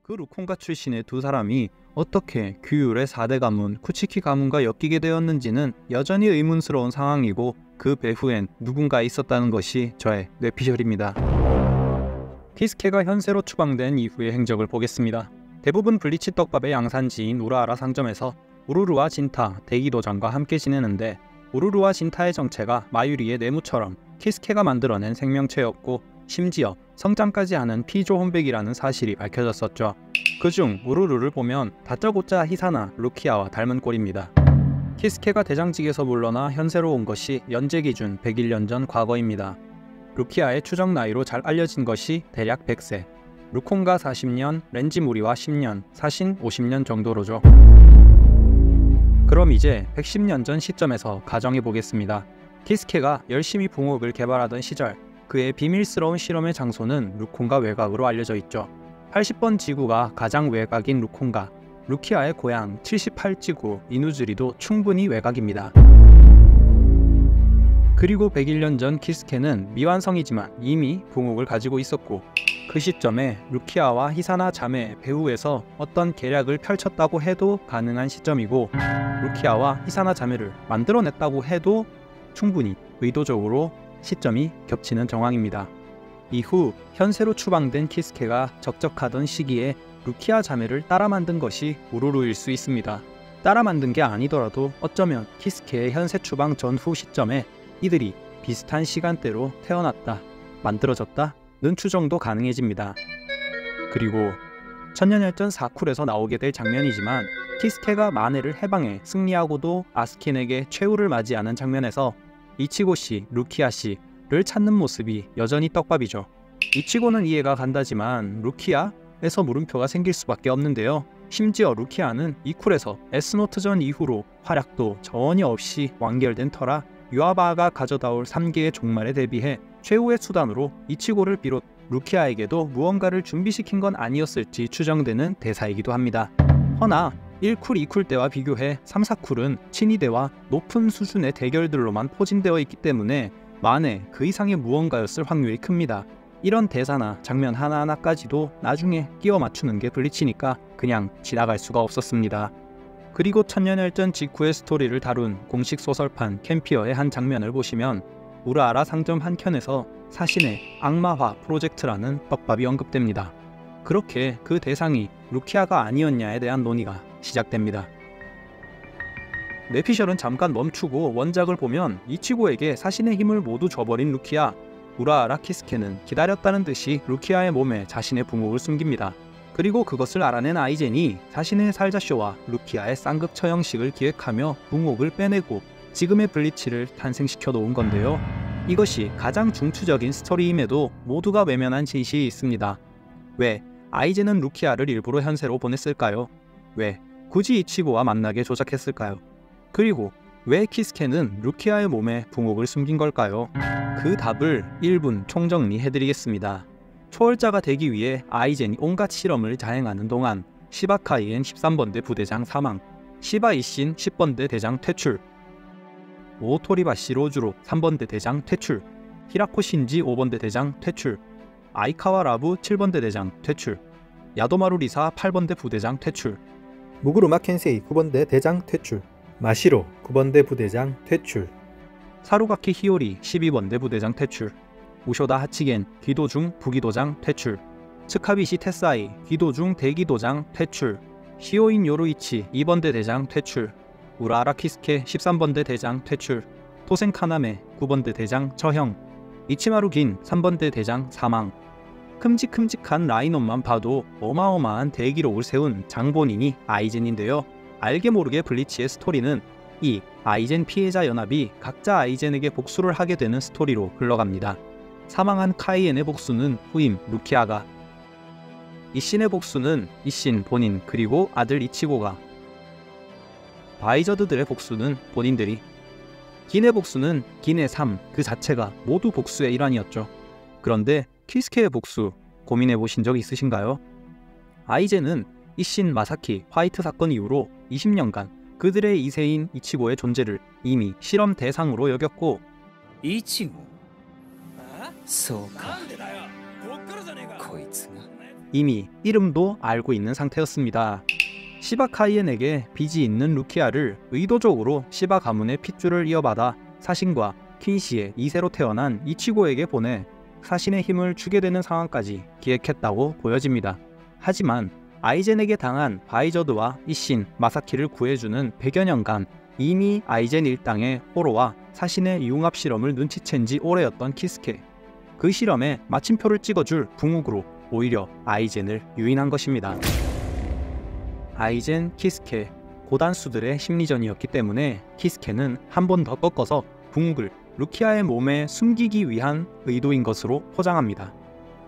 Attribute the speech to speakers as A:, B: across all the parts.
A: 그 루콩가 출신의 두 사람이 어떻게 규율의 4대 가문 쿠치키 가문과 엮이게 되었는지는 여전히 의문스러운 상황이고, 그 배후엔 누군가 있었다는 것이 저의 뇌피셜입니다. 키스케가 현세로 추방된 이후의 행적을 보겠습니다. 대부분 블리치 떡밥의 양산지인 우라하라 상점에서 우루루와 진타, 대기도장과 함께 지내는데, 우루루와 진타의 정체가 마유리의 내무처럼 키스케가 만들어낸 생명체였고, 심지어 성장까지 하는 피조혼백이라는 사실이 밝혀졌었죠. 그중 우루루를 보면 다짜고짜 히사나, 루키아와 닮은 꼴입니다. 키스케가 대장직에서 물러나 현세로 온 것이 연재 기준 101년 전 과거입니다. 루키아의 추정 나이로 잘 알려진 것이 대략 100세, 루콩가 40년, 렌지무리와 10년, 사신 50년 정도로죠. 그럼 이제 110년 전 시점에서 가정해 보겠습니다. 키스케가 열심히 붕옥을 개발하던 시절, 그의 비밀스러운 실험의 장소는 루콩가 외곽으로 알려져 있죠. 80번 지구가 가장 외곽인 루콩가, 루키아의 고향 78지구 이누즈리도 충분히 외곽입니다. 그리고 101년 전 키스케는 미완성이지만 이미 붕옥을 가지고 있었고, 그 시점에 루키아와 히사나 자매 배후에서 어떤 계략을 펼쳤다고 해도 가능한 시점이고, 루키아와 히사나 자매를 만들어냈다고 해도 충분히 의도적으로 시점이 겹치는 정황입니다. 이후 현세로 추방된 키스케가 적적하던 시기에 루키아 자매를 따라 만든 것이 우루루일 수 있습니다. 따라 만든 게 아니더라도 어쩌면 키스케의 현세 추방 전후 시점에 이들이 비슷한 시간대로 태어났다, 만들어졌다는 추정도 가능해집니다. 그리고 천년열전 4쿨에서 나오게 될 장면이지만, 키스케가 마네를 해방해 승리하고도 아스킨에게 최후를 맞이하는 장면에서 이치고씨, 루키아씨를 찾는 모습이 여전히 떡밥이죠. 이치고는 이해가 간다지만 루키아에서 물음표가 생길 수밖에 없는데요. 심지어 루키아는 이 쿨에서 에스노트전 이후로 활약도 전혀 없이 완결된 터라 유아바가 가져다 올 3개의 종말에 대비해 최후의 수단으로 이치고를 비롯 루키아에게도 무언가를 준비시킨 건 아니었을지 추정되는 대사이기도 합니다. 허나 1쿨, 2쿨 때와 비교해 3, 4쿨은 친위대와 높은 수준의 대결들로만 포진되어 있기 때문에 만에 그 이상의 무언가였을 확률이 큽니다. 이런 대사나 장면 하나하나까지도 나중에 끼워 맞추는 게 블리치니까 그냥 지나갈 수가 없었습니다. 그리고 천년열전 직후의 스토리를 다룬 공식 소설판 캠피어의 한 장면을 보시면 우라하라 상점 한켠에서 사신의 악마화 프로젝트라는 떡밥이 언급됩니다. 그렇게 그 대상이 루키아가 아니었냐에 대한 논의가 시작됩니다. 뇌피셜은 잠깐 멈추고 원작을 보면 이치고에게 사신의 힘을 모두 줘버린 루키아, 우라하라 키스케는 기다렸다는 듯이 루키아의 몸에 자신의 붕옥을 숨깁니다. 그리고 그것을 알아낸 아이젠이 자신의 살자쇼와 루키아의 쌍극 처형식을 기획하며 붕옥을 빼내고 지금의 블리치를 탄생시켜 놓은 건데요. 이것이 가장 중추적인 스토리임에도 모두가 외면한 진실이 있습니다. 왜 아이젠은 루키아를 일부러 현세로 보냈을까요? 왜 굳이 이치고와 만나게 조작했을까요? 그리고 왜 키스케는 루키아의 몸에 붕옥을 숨긴 걸까요? 그 답을 1분 총정리해드리겠습니다. 초월자가 되기 위해 아이젠이 온갖 실험을 자행하는 동안 시바카이엔 13번대 부대장 사망, 시바 이신 10번대 대장 퇴출, 오토리바시 로주로 3번대 대장 퇴출, 히라코 신지 5번대 대장 퇴출, 아이카와 라부 7번대 대장 퇴출, 야도마루 리사 8번대 부대장 퇴출,
B: 무구루마 켄세이 9번대 대장 퇴출, 마시로 9번대 부대장 퇴출,
A: 사루가키 히요리 12번대 부대장 퇴출, 우쇼다 하치겐 기도중 부기도장 퇴출, 츠카비시 테사이 기도중 대기도장 퇴출, 시오인 요루이치 2번대 대장 퇴출, 우라하라 키스케 13번대 대장 퇴출, 토센 카나메 9번대 대장 처형, 이치마루 긴 3번대 대장 사망. 큼직큼직한 라인업만 봐도 어마어마한 대기록을 세운 장본인이 아이젠인데요. 알게 모르게 블리치의 스토리는 이 아이젠 피해자 연합이 각자 아이젠에게 복수를 하게 되는 스토리로 흘러갑니다. 사망한 카이엔의 복수는 후임 루키아가, 이신의 복수는 이신 본인 그리고 아들 이치고가, 바이저드들의 복수는 본인들이, 긴의 복수는 긴의 삶 그 자체가 모두 복수의 일환이었죠. 그런데 키스케의 복수 고민해보신 적 있으신가요? 아이젠은 이신 마사키 화이트 사건 이후로 20년간 그들의 2세인 이치고의 존재를 이미 실험 대상으로 여겼고,
C: イチゴそうかこいつが
A: 이미 이름도 알고 있는 상태였습니다. 시바 카이엔에게 빚이 있는 루키아를 의도적으로 시바 가문의 핏줄을 이어받아 사신과 퀸시의 2세로 태어난 이치고에게 보내 사신의 힘을 주게 되는 상황까지 기획했다고 보여집니다. 하지만 아이젠에게 당한 바이저드와 이신, 마사키를 구해주는 100여 년간 이미 아이젠 일당의 호로와 사신의 융합 실험을 눈치챈 지 오래였던 키스케. 그 실험에 마침표를 찍어줄 붕욱으로 오히려 아이젠을 유인한 것입니다. 아이젠, 키스케, 고단수들의 심리전이었기 때문에 키스케는 한 번 더 꺾어서 붕욱을 루키아의 몸에 숨기기 위한 의도인 것으로 포장합니다.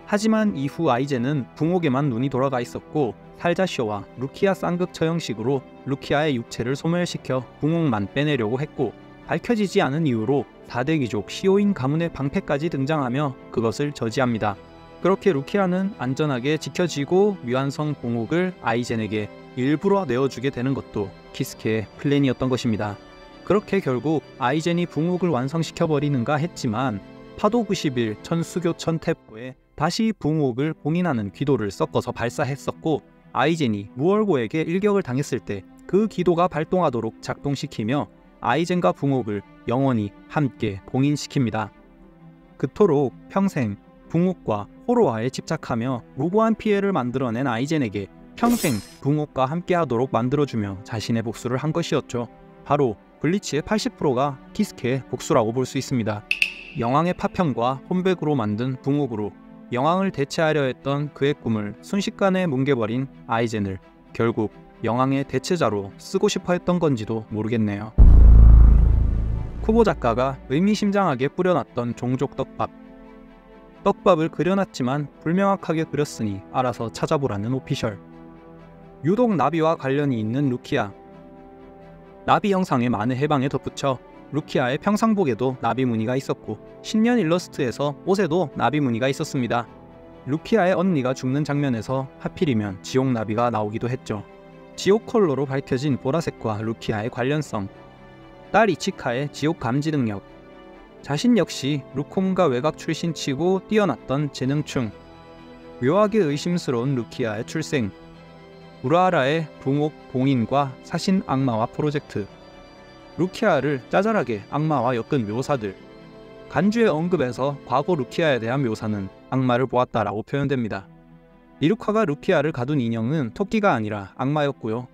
A: 하지만 이후 아이젠은 붕욱에만 눈이 돌아가 있었고 살자쇼와 루키아 쌍극 처형식으로 루키아의 육체를 소멸시켜 붕욱만 빼내려고 했고 밝혀지지 않은 이유로 4대 귀족 시오인 가문의 방패까지 등장하며 그것을 저지합니다. 그렇게 루키아는 안전하게 지켜지고 미완성 붕욱을 아이젠에게 일부러 내어주게 되는 것도 키스케의 플랜이었던 것입니다. 그렇게 결국 아이젠이 붕욱을 완성시켜버리는가 했지만 파도 90일 천수교천 태포에 다시 붕욱을 봉인하는 기도를 섞어서 발사했었고 아이젠이 무얼고에게 일격을 당했을 때 그 기도가 발동하도록 작동시키며 아이젠과 붕욱을 영원히 함께 봉인시킵니다. 그토록 평생 붕욱과 호로아에 집착하며 무고한 피해를 만들어낸 아이젠에게 평생 붕욱과 함께하도록 만들어주며 자신의 복수를 한 것이었죠. 바로 블리치의 80%가 키스케의 복수라고 볼 수 있습니다. 영왕의 파편과 혼백으로 만든 붕욱으로 영왕을 대체하려 했던 그의 꿈을 순식간에 뭉개버린 아이젠을 결국 영왕의 대체자로 쓰고 싶어 했던 건지도 모르겠네요. 쿠보 작가가 의미심장하게 뿌려놨던 종족 떡밥. 떡밥을 그려놨지만 불명확하게 그렸으니 알아서 찾아보라는 오피셜. 유독 나비와 관련이 있는 루키아. 나비 형상의 많은 해방에 덧붙여 루키아의 평상복에도 나비 무늬가 있었고 신년 일러스트에서 옷에도 나비 무늬가 있었습니다. 루키아의 언니가 죽는 장면에서 하필이면 지옥 나비가 나오기도 했죠. 지옥 컬러로 밝혀진 보라색과 루키아의 관련성, 딸 이치카의 지옥 감지 능력, 자신 역시 루콤가 외곽 출신치고 뛰어났던 재능충, 묘하게 의심스러운 루키아의 출생, 우라하라의 붕욱 봉인과 사신 악마와 프로젝트, 루키아를 짜잘하게 악마와 엮은 묘사들, 간주의 언급에서 과거 루키아에 대한 묘사는 악마를 보았다라고 표현됩니다. 이루카가 루키아를 가둔 인형은 토끼가 아니라 악마였고요.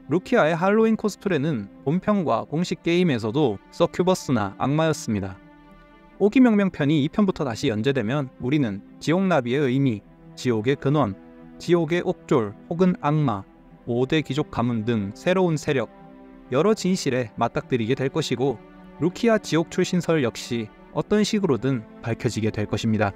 A: 루키아의 할로윈 코스프레는 본편과 공식 게임에서도 서큐버스나 악마였습니다. 오기명명편이 2편부터 다시 연재되면 우리는 지옥나비의 의미, 지옥의 근원, 지옥의 옥졸 혹은 악마, 5대 귀족 가문 등 새로운 세력, 여러 진실에 맞닥뜨리게 될 것이고 루키아 지옥 출신설 역시 어떤 식으로든 밝혀지게 될 것입니다.